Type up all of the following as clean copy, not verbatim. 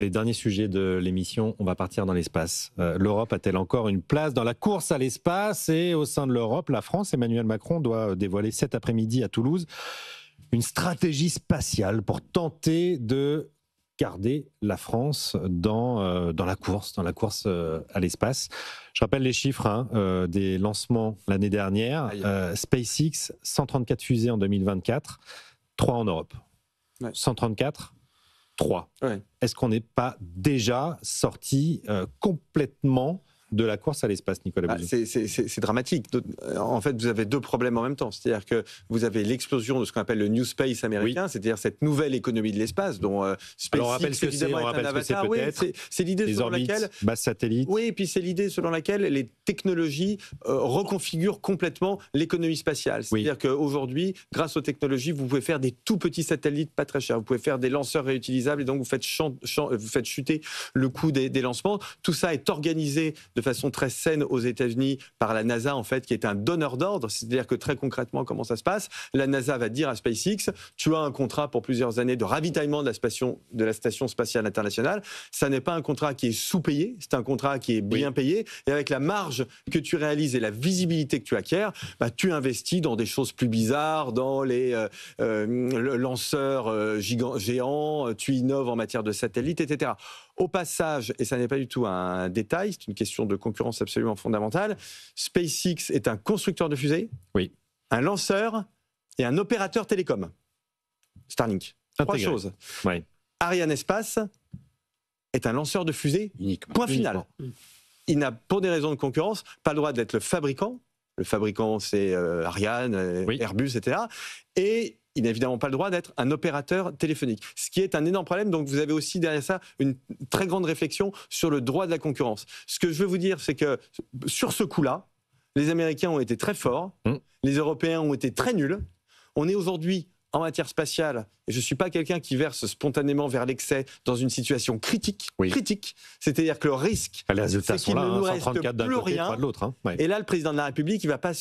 Les derniers sujets de l'émission, on va partir dans l'espace. L'Europe a-t-elle encore une place dans la course à l'espace? Et au sein de l'Europe, la France, Emmanuel Macron doit dévoiler cet après-midi à Toulouse une stratégie spatiale pour tenter de garder la France dans la course à l'espace. Je rappelle les chiffres des lancements l'année dernière. SpaceX, 134 fusées en 2024, 3 en Europe. Ouais. 134, 3. Ouais. Est-ce qu'on n'est pas déjà sorti complètement de la course à l'espace, Nicolas Bouzou? C'est dramatique. En fait, vous avez deux problèmes en même temps. C'est-à-dire que vous avez l'explosion de ce qu'on appelle le New Space américain, oui. C'est-à-dire cette nouvelle économie de l'espace dont SpaceX évidemment est un avatar. Oui, c'est l'idée selon laquelle base satellite. Oui, et puis c'est l'idée selon laquelle les technologies reconfigurent complètement l'économie spatiale. C'est-à-dire oui. qu'aujourd'hui, grâce aux technologies, vous pouvez faire des tout petits satellites pas très chers. Vous pouvez faire des lanceurs réutilisables et donc vous faites chuter le coût des lancements. Tout ça est organisé de façon très saine aux États-Unis par la NASA, en fait, qui est un donneur d'ordre. C'est-à-dire que très concrètement, comment ça se passe? La NASA va dire à SpaceX, tu as un contrat pour plusieurs années de ravitaillement de la Station spatiale internationale. Ça n'est pas un contrat qui est sous-payé, c'est un contrat qui est bien payé. Et avec la marge que tu réalises et la visibilité que tu acquiers, tu investis dans des choses plus bizarres, dans les lanceurs géants, tu innoves en matière de satellites, etc. Au passage, et ça n'est pas du tout un détail, c'est une question de concurrence absolument fondamentale, SpaceX est un constructeur de fusées, oui. un lanceur et un opérateur télécom. Starlink. Trois choses. Oui. Ariane Espace est un lanceur de fusées, uniquement. Point final. Il n'a, pour des raisons de concurrence, pas le droit d'être le fabricant. Le fabricant, c'est Ariane, oui. Airbus, etc. Et il n'a évidemment pas le droit d'être un opérateur téléphonique. Ce qui est un énorme problème. Donc vous avez aussi derrière ça une très grande réflexion sur le droit de la concurrence. Ce que je veux vous dire, c'est que sur ce coup-là, les Américains ont été très forts, les Européens ont été très nuls. On est aujourd'hui en matière spatiale, et je ne suis pas quelqu'un qui verse spontanément vers l'excès dans une situation critique, c'est-à-dire que le risque, c'est qu'il ne nous reste plus rien. Et là, le président de la République, il va pas,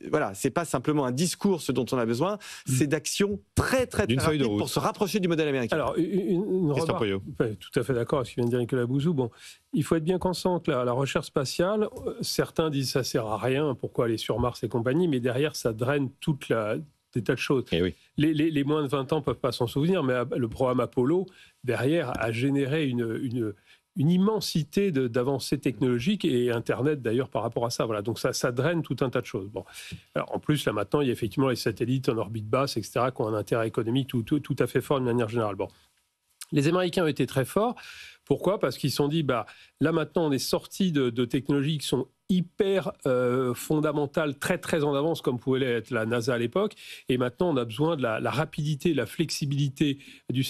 voilà, c'est pas simplement un discours, ce dont on a besoin, c'est d'actions très rapides pour se rapprocher du modèle américain. Alors, une remarque, tout à fait d'accord avec ce que vient de dire Nicolas Bouzou. Bon, il faut être bien conscient que la recherche spatiale, certains disent ça sert à rien, pourquoi aller sur Mars et compagnie, mais derrière, ça draine des tas de choses. Oui. Les moins de 20 ans ne peuvent pas s'en souvenir, mais le programme Apollo, derrière, a généré une immensité d'avancées technologiques et Internet, d'ailleurs, par rapport à ça. Voilà. Donc, ça draine tout un tas de choses. Bon. Alors, en plus, là, maintenant, il y a effectivement les satellites en orbite basse, etc., qui ont un intérêt économique tout à fait fort de manière générale. Bon. Les Américains ont été très forts. Pourquoi ? Parce qu'ils se sont dit, là, maintenant, on est sorti de technologies qui sont hyper fondamentale, très en avance, comme pouvait l'être la NASA à l'époque. Et maintenant, on a besoin de la rapidité, la flexibilité du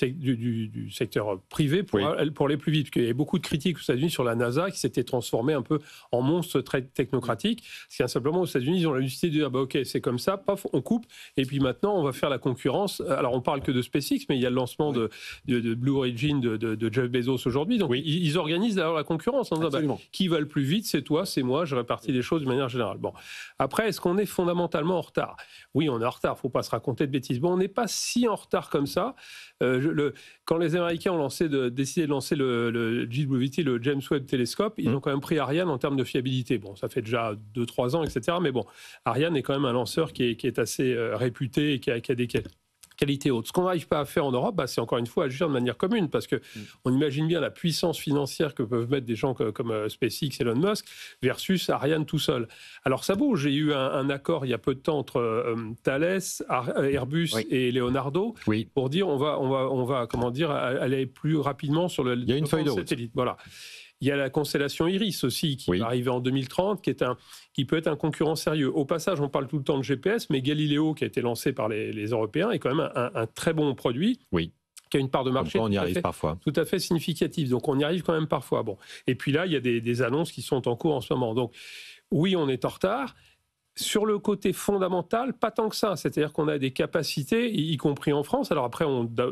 secteur privé pour aller plus vite. Parce qu'il y avait beaucoup de critiques aux États-Unis sur la NASA qui s'était transformée un peu en monstre très technocratique. Ce qui est simplement aux États-Unis, ils ont la lucidité de dire OK, c'est comme ça, paf, on coupe. Et puis maintenant, on va faire la concurrence. Alors, on parle que de SpaceX, mais il y a le lancement de Blue Origin de Jeff Bezos aujourd'hui. Donc, ils organisent d'ailleurs la concurrence en disant qui va le plus vite, c'est toi, c'est moi. Je répartis les choses de manière générale. Bon. Après, est-ce qu'on est fondamentalement en retard? Oui, on est en retard, il ne faut pas se raconter de bêtises. Bon, on n'est pas si en retard comme ça. Quand les Américains ont décidé de lancer le JWT, le James Webb Telescope, ils ont quand même pris Ariane en termes de fiabilité. Bon, ça fait déjà 2-3 ans, etc. Mais bon, Ariane est quand même un lanceur qui est assez réputé et qui a des qualité haute. Ce qu'on n'arrive pas à faire en Europe, c'est encore une fois agir de manière commune, parce qu'on imagine bien la puissance financière que peuvent mettre des gens comme SpaceX, Elon Musk, versus Ariane tout seul. Alors ça bouge. J'ai eu un accord il y a peu de temps entre Thales, Airbus et Leonardo pour dire on va comment dire aller plus rapidement sur le satellite. Voilà. Il y a la constellation Iris aussi, qui va arriver en 2030, qui peut être un concurrent sérieux. Au passage, on parle tout le temps de GPS, mais Galileo, qui a été lancé par les Européens, est quand même un très bon produit. Qui a une part de marché tout à fait significative. Donc, on y arrive quand même parfois. Bon. Et puis là, il y a des annonces qui sont en cours en ce moment. Donc, oui, on est en retard. Sur le côté fondamental, pas tant que ça. C'est-à-dire qu'on a des capacités, y compris en France. Alors après,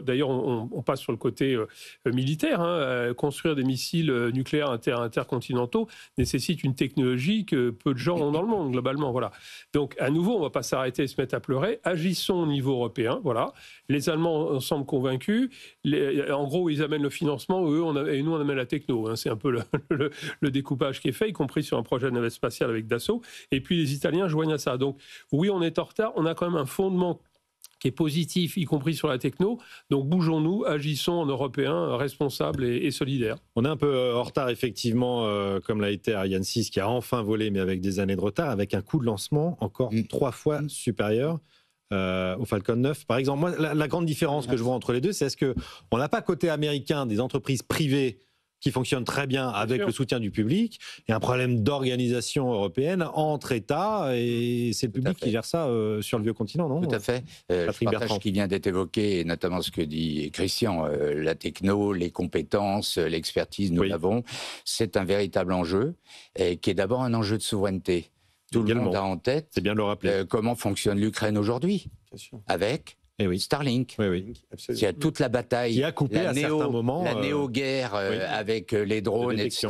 d'ailleurs, on passe sur le côté militaire. Construire des missiles nucléaires intercontinentaux nécessite une technologie que peu de gens ont dans le monde, globalement. Voilà. Donc, à nouveau, on ne va pas s'arrêter et se mettre à pleurer. Agissons au niveau européen. Voilà. Les Allemands semblent convaincus. En gros, ils amènent le financement, et nous, on amène la techno. C'est un peu le découpage qui est fait, y compris sur un projet de navette spatiale avec Dassault. Et puis, les Italiens joignent à ça. Donc oui, on est en retard, on a quand même un fondement qui est positif, y compris sur la techno. Donc bougeons-nous, agissons en Européens responsables et solidaires. On est un peu en retard, effectivement, comme l'a été Ariane 6, qui a enfin volé, mais avec des années de retard, avec un coût de lancement encore 3 fois supérieur au Falcon 9. Par exemple, moi, la grande différence que je vois entre les deux, c'est est-ce qu'on n'a pas côté américain des entreprises privées qui fonctionne très bien avec le soutien du public, et un problème d'organisation européenne entre États, et c'est le public qui gère ça sur le vieux continent, non ? Tout à fait. Je partage ce qui vient d'être évoqué, et notamment ce que dit Christian, la techno, les compétences, l'expertise, nous l'avons. C'est un véritable enjeu, qui est d'abord un enjeu de souveraineté. Tout le monde a en tête c'est bien de le rappeler. Comment fonctionne l'Ukraine aujourd'hui, avec Starlink. Il y a toute la bataille, qui a coupé à certains moments, la néo-guerre avec les drones, etc.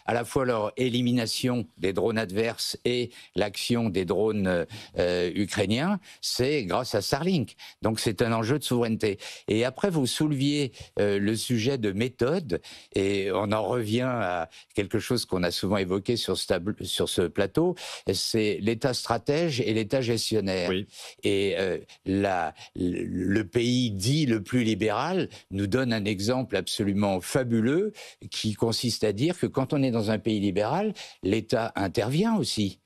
À la fois leur élimination des drones adverses et l'action des drones ukrainiens, c'est grâce à Starlink. Donc c'est un enjeu de souveraineté. Et après, vous souleviez le sujet de méthode, et on en revient à quelque chose qu'on a souvent évoqué sur ce plateau, c'est l'État stratège et l'État gestionnaire. Et le pays dit le plus libéral nous donne un exemple absolument fabuleux qui consiste à dire que quand on est dans un pays libéral, l'État intervient aussi.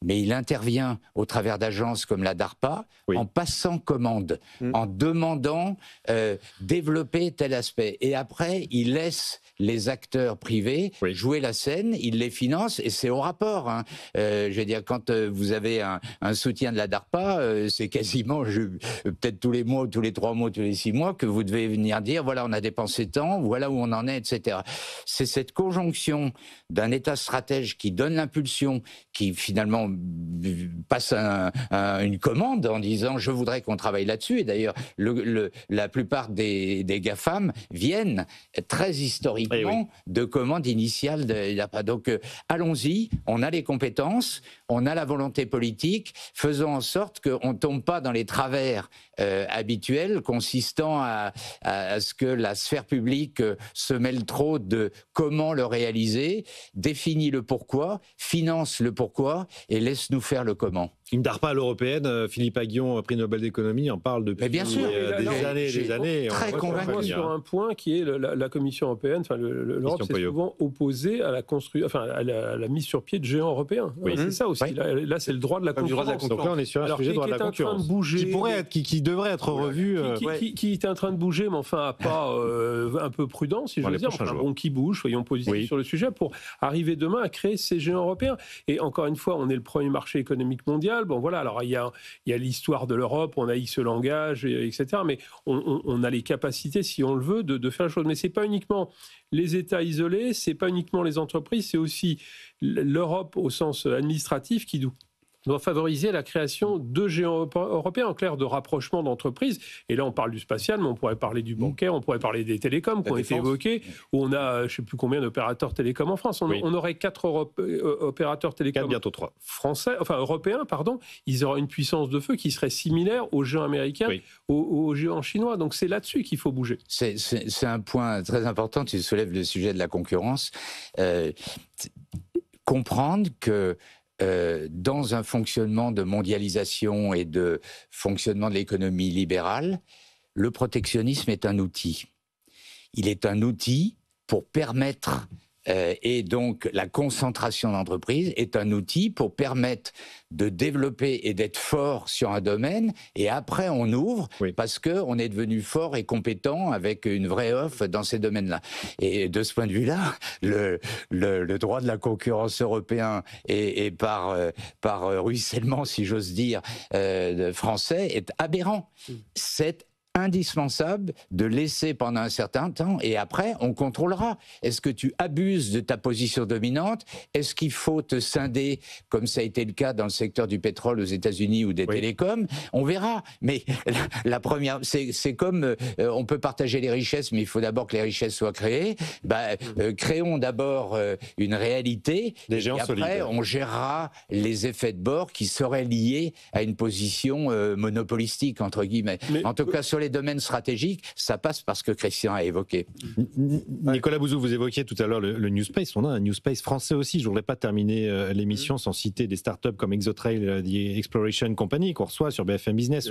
Mais il intervient au travers d'agences comme la DARPA, en passant commande, en demandant développer tel aspect. Et après, il laisse les acteurs privés jouer la scène, il les finance, et c'est au rapport. Je veux dire, quand vous avez un soutien de la DARPA, c'est quasiment, peut-être tous les mois, tous les 3 mois, tous les 6 mois, que vous devez venir dire, voilà, on a dépensé tant, voilà où on en est, etc. C'est cette conjonction d'un État stratège qui donne l'impulsion, qui finalement passe une commande en disant je voudrais qu'on travaille là-dessus, et d'ailleurs la plupart des GAFAM viennent très historiquement de commandes initiales de l'APA. Donc allons-y, on a les compétences, on a la volonté politique, faisons en sorte qu'on ne tombe pas dans les travers habituels consistant à ce que la sphère publique se mêle trop de comment le réaliser, définit le pourquoi, finance le pourquoi et laisse-nous faire le comment. Une DARPA à l'européenne, Philippe Aghion, prix Nobel d'économie, en parle depuis bien sûr, des années. Très convaincu sur un point qui est la Commission européenne. Enfin, l'Europe s'est souvent opposée à la mise sur pied de géants européens. C'est ça aussi. Là, c'est le droit de la concurrence. Donc là, on est sur un sujet de droit de la concurrence. Qui devrait être revu. Qui est en train de bouger, mais enfin à pas un peu prudent, si je veux dire. Bon, qui bouge, soyons positifs sur le sujet, pour arriver demain à créer ces géants européens. Et encore une fois, on est le premier marché économique mondial. Bon, voilà, alors il y a l'histoire de l'Europe, on a ce langage, etc. Mais on a les capacités, si on le veut, de faire les choses. Mais ce n'est pas uniquement les États isolés, ce n'est pas uniquement les entreprises, c'est aussi l'Europe au sens administratif qui doit favoriser la création de géants européens, en clair, de rapprochement d'entreprises. Et là, on parle du spatial, mais on pourrait parler du bancaire, on pourrait parler des télécoms qui ont été évoqués, où on a, je ne sais plus combien d'opérateurs télécoms en France. On aurait 4 opérateurs télécoms 4, bientôt 3. Européens, pardon. Ils auraient une puissance de feu qui serait similaire aux géants américains, aux géants chinois. Donc c'est là-dessus qu'il faut bouger. C'est un point très important. Tu soulèves le sujet de la concurrence. Comprendre que dans un fonctionnement de mondialisation et de fonctionnement de l'économie libérale, le protectionnisme est un outil. Il est un outil pour permettre, et donc la concentration d'entreprises est un outil pour permettre de développer et d'être fort sur un domaine, et après on ouvre parce qu'on est devenu fort et compétent avec une vraie offre dans ces domaines-là. Et de ce point de vue-là, le droit de la concurrence européen et par ruissellement, si j'ose dire, français, est aberrant. C'est indispensable de laisser pendant un certain temps et après on contrôlera. Est-ce que tu abuses de ta position dominante? Est-ce qu'il faut te scinder comme ça a été le cas dans le secteur du pétrole aux États-Unis ou des télécoms? On verra. Mais la première, c'est comme on peut partager les richesses, mais il faut d'abord que les richesses soient créées. Créons d'abord une réalité. Des géants et après, solides. on gérera les effets de bord qui seraient liés à une position monopolistique, entre guillemets. Mais, en tout cas, sur les domaines stratégiques, ça passe par ce que Christian a évoqué. Nicolas Bouzou, vous évoquiez tout à l'heure le New Space. On a un New Space français aussi. Je ne voudrais pas terminer l'émission sans citer des startups comme Exotrail, The Exploration Company, qu'on reçoit sur BFM Business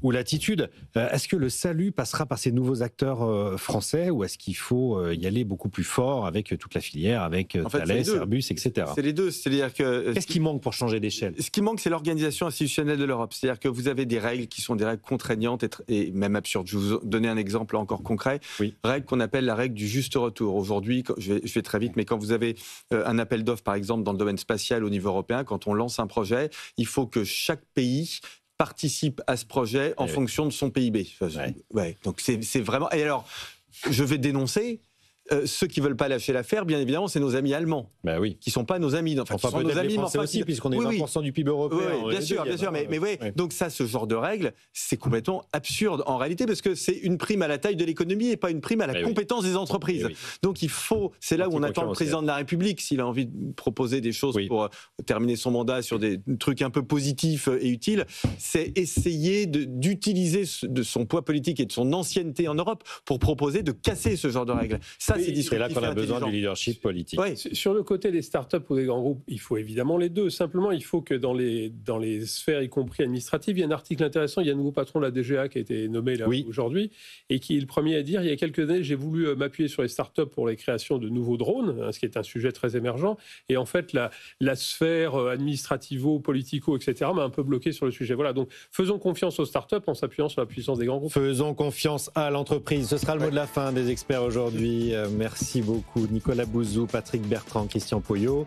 ou Latitude. Est-ce que le salut passera par ces nouveaux acteurs français ou est-ce qu'il faut y aller beaucoup plus fort avec toute la filière, avec Thales, Airbus, etc. C'est les deux. C'est-à-dire que qu'est-ce qui manque pour changer d'échelle? Ce qui manque, c'est l'organisation institutionnelle de l'Europe. C'est-à-dire que vous avez des règles qui sont des règles contraignantes et même absurdes. Je vais vous donner un exemple encore concret. Règle qu'on appelle la règle du juste retour. Aujourd'hui, je vais très vite, mais quand vous avez un appel d'offres, par exemple, dans le domaine spatial au niveau européen, quand on lance un projet, il faut que chaque pays participe à ce projet en fonction de son PIB. Donc c'est vraiment... Et alors, je vais dénoncer... ceux qui ne veulent pas lâcher l'affaire, bien évidemment, c'est nos amis allemands, qui ne sont pas nos amis. Enfin, qui sont nos amis, mais aussi, puisqu'on est 20% du PIB européen. Bien sûr. Donc ça, ce genre de règles, c'est complètement absurde en réalité, parce que c'est une prime à la taille de l'économie et pas une prime à la compétence des entreprises. Donc il faut, c'est là où on attend le président de la République, s'il a envie de proposer des choses pour terminer son mandat sur des trucs un peu positifs et utiles, c'est essayer d'utiliser de son poids politique et de son ancienneté en Europe pour proposer de casser ce genre de règles. Ça, c'est là qu'on a besoin du leadership politique. Sur le côté des startups ou des grands groupes, il faut évidemment les deux. Simplement, il faut que dans les sphères, y compris administratives, il y a un article intéressant. Il y a un nouveau patron de la DGA qui a été nommé là aujourd'hui et qui est le premier à dire, il y a quelques années, j'ai voulu m'appuyer sur les startups pour les créations de nouveaux drones, ce qui est un sujet très émergent. Et en fait, la sphère administrativo-politico, etc., m'a un peu bloqué sur le sujet. Voilà, donc faisons confiance aux startups en s'appuyant sur la puissance des grands groupes. Faisons confiance à l'entreprise. Ce sera le mot de la fin des experts aujourd'hui. Merci beaucoup Nicolas Bouzou, Patrick Bertrand, Christian Poyot.